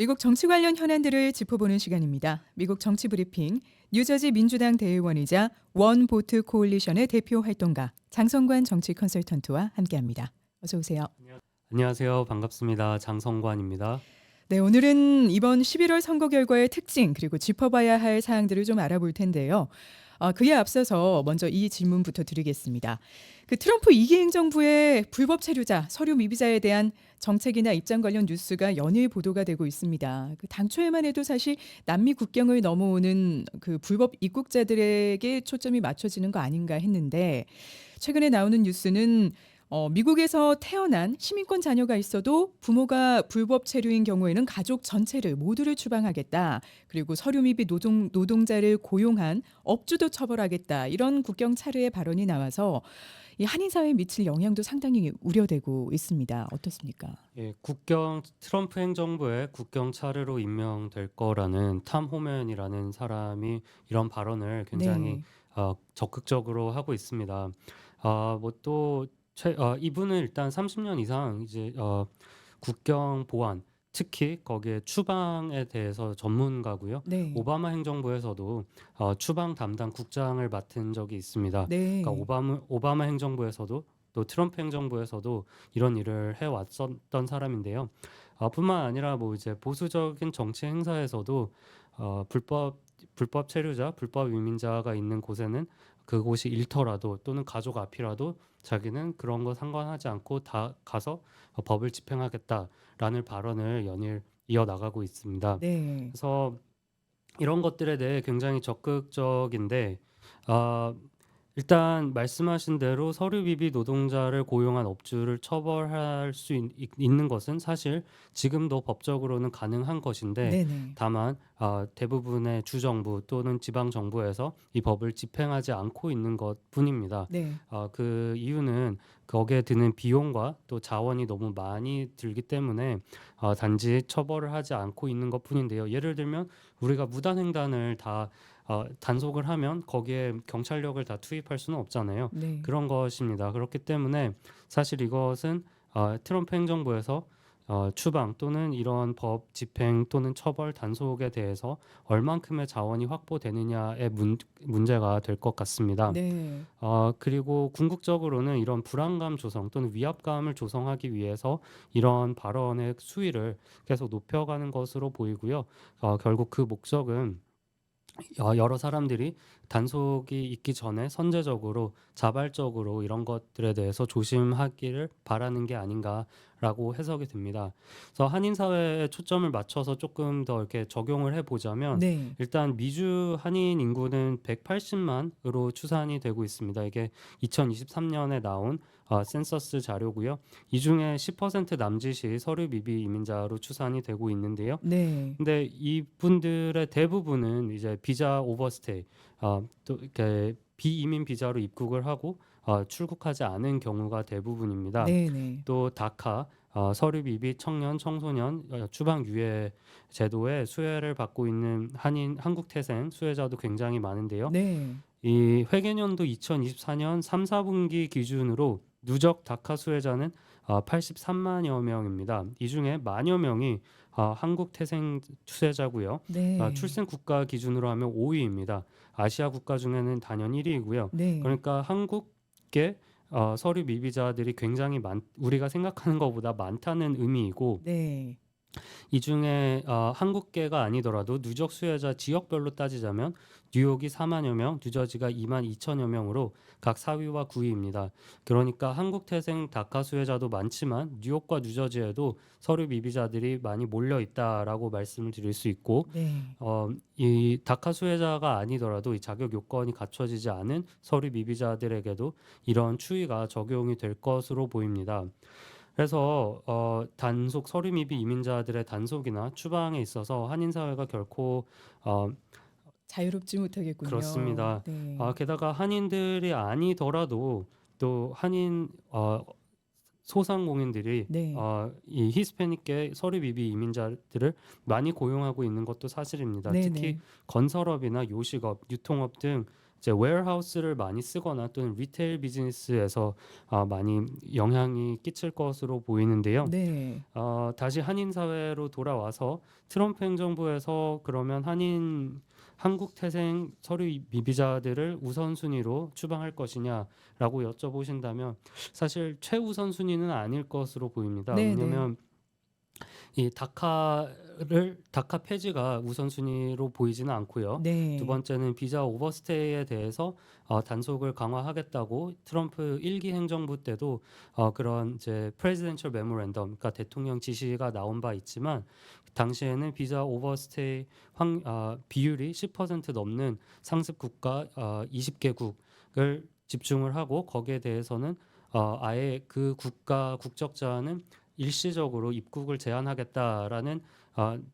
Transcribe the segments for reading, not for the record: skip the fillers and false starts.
미국 정치 관련 현안들을 짚어보는 시간입니다. 미국 정치 브리핑, 뉴저지 민주당 대의원이자 원 보트 코올리션의 대표 활동가 장성관 정치 컨설턴트와 함께합니다. 어서 오세요. 안녕하세요. 반갑습니다. 장성관입니다. 네, 오늘은 이번 11월 선거 결과의 특징 그리고 짚어봐야 할 사항들을 좀 알아볼 텐데요. 그에 앞서서 먼저 이 질문부터 드리겠습니다. 그 트럼프 2기 행정부의 불법 체류자, 서류 미비자에 대한 정책이나 입장 관련 뉴스가 연일 보도가 되고 있습니다. 그 당초에만 해도 사실 남미 국경을 넘어오는 그 불법 입국자들에게 초점이 맞춰지는 거 아닌가 했는데 최근에 나오는 뉴스는 미국에서 태어난 시민권 자녀가 있어도 부모가 불법 체류인 경우에는 가족 전체를 모두를 추방하겠다. 그리고 서류 미비 노동자를 고용한 업주도 처벌하겠다. 이런 국경 차르의 발언이 나와서 이 한인 사회에 미칠 영향도 상당히 우려되고 있습니다. 어떻습니까? 예, 트럼프 행정부의 국경 차르로 임명될 거라는 탐 호맨이라는 사람이 이런 발언을 굉장히 네. 적극적으로 하고 있습니다. 뭐또 이분은 일단 30년 이상 이제 국경 보안, 특히 거기에 추방에 대해서 전문가고요. 네. 오바마 행정부에서도 추방 담당 국장을 맡은 적이 있습니다. 그러니까 네. 오바마 행정부에서도 또 트럼프 행정부에서도 이런 일을 해왔었던 사람인데요. 뿐만 아니라 뭐 이제 보수적인 정치 행사에서도 불법 체류자, 불법 이민자가 있는 곳에는 그곳이 일터라도 또는 가족 앞이라도 자기는 그런 거 상관하지 않고 다 가서 법을 집행하겠다라는 발언을 연일 이어나가고 있습니다. 네. 그래서 이런 것들에 대해 굉장히 적극적인데 아 일단 말씀하신 대로 서류 비비 노동자를 고용한 업주를 처벌할 수 있는 것은 사실 지금도 법적으로는 가능한 것인데, 네네. 다만 대부분의 주정부 또는 지방 정부에서 이 법을 집행하지 않고 있는 것뿐입니다. 네. 그 이유는 거기에 드는 비용과 또 자원이 너무 많이 들기 때문에 단지 처벌을 하지 않고 있는 것뿐인데요. 예를 들면 우리가 무단횡단을 다 단속을 하면 거기에 경찰력을 다 투입할 수는 없잖아요. 네. 그런 것입니다. 그렇기 때문에 사실 이것은 트럼프 행정부에서 추방 또는 이런 법 집행 또는 처벌 단속에 대해서 얼만큼의 자원이 확보되느냐의 문제가 될 것 같습니다. 네. 그리고 궁극적으로는 이런 불안감 조성 또는 위압감을 조성하기 위해서 이런 발언의 수위를 계속 높여가는 것으로 보이고요. 결국 그 목적은 여러 사람들이 단속이 있기 전에 선제적으로 자발적으로 이런 것들에 대해서 조심하기를 바라는 게 아닌가라고 해석이 됩니다. 그래서 한인 사회에 초점을 맞춰서 조금 더 이렇게 적용을 해보자면, 네. 일단 미주 한인 인구는 180만으로 추산이 되고 있습니다. 이게 2023년에 나온 센서스 자료고요. 이 중에 10% 남짓이 서류 미비 이민자로 추산이 되고 있는데요. 네. 근데 이분들의 대부분은 이제 비자 오버스테이, 또 이렇게 비이민 비자로 입국을 하고 출국하지 않은 경우가 대부분입니다. 네네. 또 다카, 서류 미비 청년 청소년 추방 유예 제도에 수혜를 받고 있는 한국 태생 수혜자도 굉장히 많은데요. 네. 이 회계년도 2024년 3, 4분기 기준으로 누적 다카 수혜자는 83만여 명입니다. 이 중에 만여 명이 한국 태생 수혜자고요. 네. 출생 국가 기준으로 하면 5위입니다. 아시아 국가 중에는 단연 1위이고요. 네. 그러니까 한국계 서류 미비자들이 굉장히 우리가 생각하는 것보다 많다는 의미이고, 네. 이 중에 한국계가 아니더라도 누적 수혜자 지역별로 따지자면 뉴욕이 4만여 명, 뉴저지가 2만 2천여 명으로 각 4위와 9위입니다. 그러니까 한국 태생 다카 수혜자도 많지만 뉴욕과 뉴저지에도 서류 미비자들이 많이 몰려 있다라고 말씀을 드릴 수 있고, 네. 이 다카 수혜자가 아니더라도 이 자격 요건이 갖춰지지 않은 서류 미비자들에게도 이런 추이가 적용이 될 것으로 보입니다. 그래서 단속 서류 미비 이민자들의 단속이나 추방에 있어서 한인 사회가 결코 어, 자유롭지 못하겠군요. 그렇습니다. 네. 게다가 한인들이 아니더라도 또 한인 소상공인들이 네. 이 히스패닉계 서류 미비 이민자들을 많이 고용하고 있는 것도 사실입니다. 특히 네네. 건설업이나 요식업, 유통업 등 이제 웨어하우스를 많이 쓰거나 또는 리테일 비즈니스에서 많이 영향이 끼칠 것으로 보이는데요. 네. 다시 한인 사회로 돌아와서 트럼프 행정부에서 그러면 한국 태생 서류 미비자들을 우선순위로 추방할 것이냐라고 여쭤보신다면 사실 최우선순위는 아닐 것으로 보입니다. 네네. 왜냐하면 이 다카 폐지가 우선순위로 보이지는 않고요. 두 네. 번째는 비자 오버스테이에 대해서 단속을 강화하겠다고 트럼프 1기 행정부 때도 그런 이제 프레지던셜 메모랜덤, 그러니까 대통령 지시가 나온 바 있지만 당시에는 비자 오버스테이 비율이 10% 넘는 상습 국가 20개국을 집중을 하고 거기에 대해서는 아예 그 국가 국적자는 일시적으로 입국을 제한하겠다라는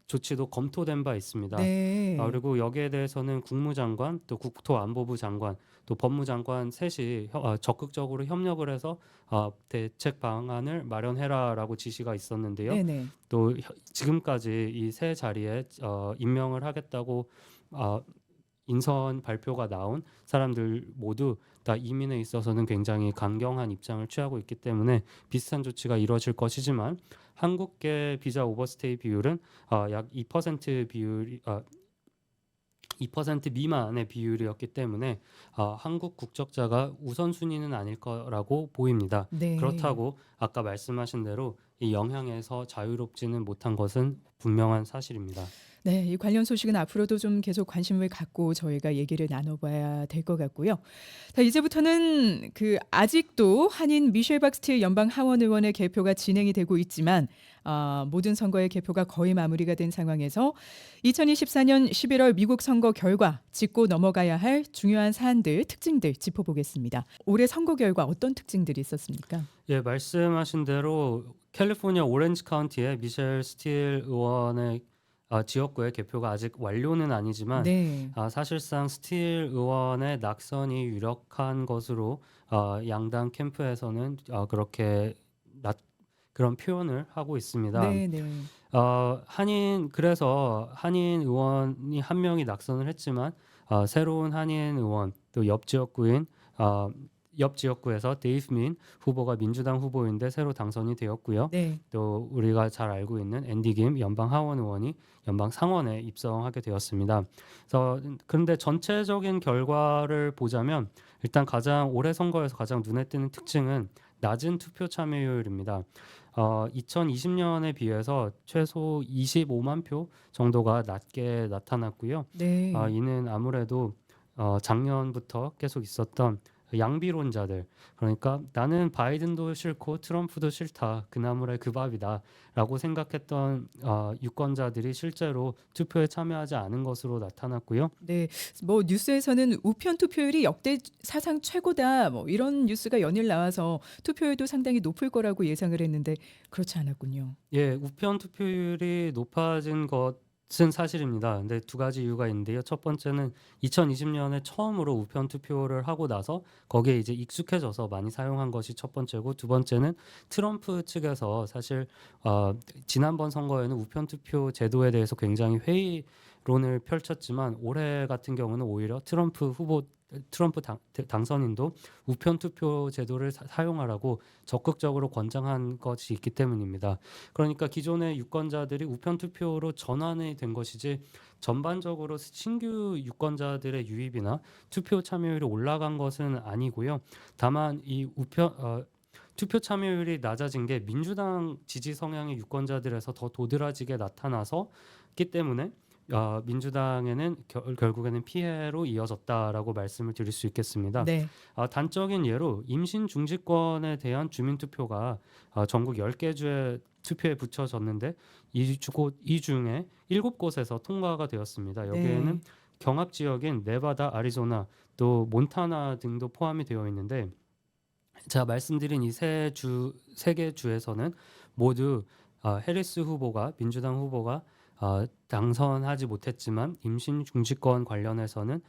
조치도 검토된 바 있습니다. 네. 그리고 여기에 대해서는 국무장관, 또 국토안보부 장관, 또 법무장관 셋이 적극적으로 협력을 해서 대책 방안을 마련해라라고 지시가 있었는데요. 네네. 또 지금까지 이 세 자리에 임명을 하겠다고 어, 인선 발표가 나온 사람들 모두 다 이민에 있어서는 굉장히 강경한 입장을 취하고 있기 때문에 비슷한 조치가 이루어질 것이지만 한국계 비자 오버스테이 비율은 약 2% 비율이 2% 미만의 비율이었기 때문에 한국 국적자가 우선순위는 아닐 거라고 보입니다. 네. 그렇다고 아까 말씀하신 대로 이 영향에서 자유롭지는 못한 것은 분명한 사실입니다. 네. 이 관련 소식은 앞으로도 좀 계속 관심을 갖고 저희가 얘기를 나눠봐야 될 것 같고요. 자, 이제부터는 아직도 한인 미셸 박스틸 연방 하원 의원의 개표가 진행이 되고 있지만 모든 선거의 개표가 거의 마무리가 된 상황에서 2024년 11월 미국 선거 결과 짚고 넘어가야 할 중요한 사안들, 특징들 짚어보겠습니다. 올해 선거 결과 어떤 특징들이 있었습니까? 예, 말씀하신 대로 캘리포니아 오렌지 카운티의 미셸 스틸 의원의 지역구의 개표가 아직 완료는 아니지만 네. 사실상 스틸 의원의 낙선이 유력한 것으로 양당 캠프에서는 그렇게 그런 표현을 하고 있습니다. 네네. 그래서 한인 의원이 한 명이 낙선을 했지만 새로운 한인 의원 또 옆 지역구에서 데이브 민 후보가 민주당 후보인데 새로 당선이 되었고요. 네. 또 우리가 잘 알고 있는 앤디 김 연방 하원 의원이 연방 상원에 입성하게 되었습니다. 그래서 그런데 전체적인 결과를 보자면 일단 가장 올해 선거에서 가장 눈에 띄는 특징은 낮은 투표 참여율입니다. 2020년에 비해서 최소 25만 표 정도가 낮게 나타났고요. 네. 이는 아무래도 작년부터 계속 있었던 양비론자들, 그러니까 나는 바이든도 싫고 트럼프도 싫다, 그 나물의 그 밥이다라고 생각했던 유권자들이 실제로 투표에 참여하지 않은 것으로 나타났고요. 네. 뭐 뉴스에서는 우편 투표율이 역대 사상 최고다. 뭐 이런 뉴스가 연일 나와서 투표율도 상당히 높을 거라고 예상을 했는데 그렇지 않았군요. 예, 우편 투표율이 높아진 것은 사실입니다. 근데 두 가지 이유가 있는데요. 첫 번째는 2020년에 처음으로 우편 투표를 하고 나서 거기에 이제 익숙해져서 많이 사용한 것이 첫 번째고, 두 번째는 트럼프 측에서 사실 지난번 선거에는 우편 투표 제도에 대해서 굉장히 회의론을 펼쳤지만 올해 같은 경우는 오히려 트럼프 당선인도 우편 투표 제도를 사용하라고 적극적으로 권장한 것이 있기 때문입니다. 그러니까 기존의 유권자들이 우편 투표로 전환이 된 것이지 전반적으로 신규 유권자들의 유입이나 투표 참여율이 올라간 것은 아니고요. 다만 이 투표 참여율이 낮아진 게 민주당 지지 성향의 유권자들에서 더 도드라지게 나타나서기 때문에 민주당에는 결국에는 피해로 이어졌다라고 말씀을 드릴 수 있겠습니다. 네. 단적인 예로 임신 중지권에 대한 주민투표가 전국 10개 주에 투표에 붙여졌는데 이 중에 7곳에서 통과가 되었습니다. 여기에는 네. 경합 지역인 네바다, 아리조나, 또 몬타나 등도 포함이 되어 있는데, 제가 말씀드린 이 세 개 주에서는 모두 해리스 후보가 민주당 후보가 당선하지 못했지만 임신 중지권 관련해서는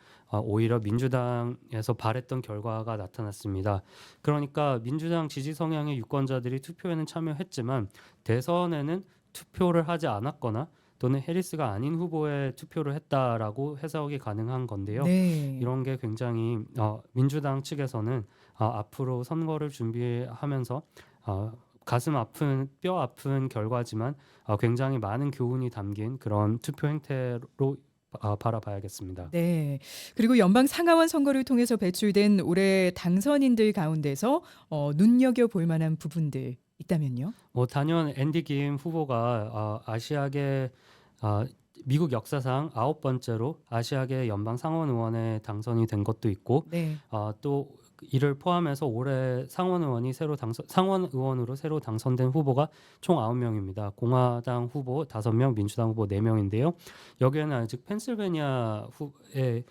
오히려 민주당에서 바랬던 결과가 나타났습니다. 그러니까 민주당 지지 성향의 유권자들이 투표에는 참여했지만 대선에는 투표를 하지 않았거나 또는 해리스가 아닌 후보에 투표를 했다라고 해석이 가능한 건데요. 네. 이런 게 굉장히 민주당 측에서는 앞으로 선거를 준비하면서 가슴 아픈 뼈 아픈 결과지만 굉장히 많은 교훈이 담긴 그런 투표 행태로 바라봐야겠습니다. 네. 그리고 연방 상하원 선거를 통해서 배출된 올해 당선인들 가운데서 눈여겨 볼 만한 부분들 있다면요? 단연 앤디 김 후보가 아시아계 미국 역사상 9번째로 아시아계 연방 상원 의원에 당선이 된 것도 있고 네. 또 이를 포함해서 올해 상원 의원으로 새로 당선된 후보가 총 9명입니다. 공화당 후보 5명, 민주당 후보 4명인데요. 여기에는 아직 펜실베니아 후의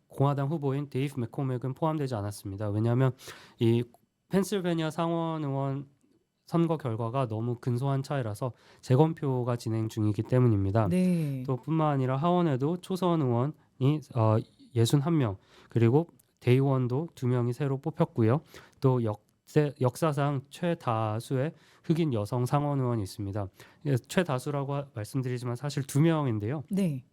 공화당 후보인 데이브 맥코맥은 포함되지 않았습니다. 왜냐하면 이 펜실베니아 상원 의원 선거 결과가 너무 근소한 차이라서 재검표가 진행 중이기 때문입니다. 네. 또 뿐만 아니라 하원에도 초선 의원이 61명 그리고 대의원도 2명이 새로 뽑혔고요. 또 역사상 최다수의 흑인 여성 상원 의원이 있습니다. 최다수라고 말씀드리지만 사실 2명인데요. 네.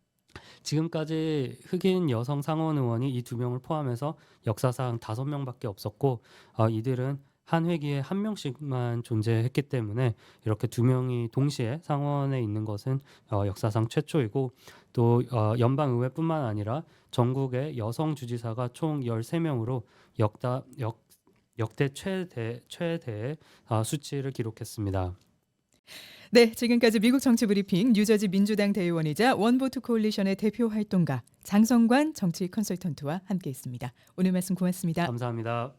지금까지 흑인 여성 상원 의원이 이 2명을 포함해서 역사상 5명밖에 없었고 이들은 한 회기에 1명씩만 존재했기 때문에 이렇게 2명이 동시에 상원에 있는 것은 역사상 최초이고 또 연방의회뿐만 아니라 전국의 여성 주지사가 총 13명으로 역대 최대의 수치를 기록했습니다. 네, 지금까지 미국 정치 브리핑 뉴저지 민주당 대의원이자 원보트 코올리션의 대표 활동가 장성관 정치 컨설턴트와 함께했습니다. 오늘 말씀 고맙습니다. 감사합니다.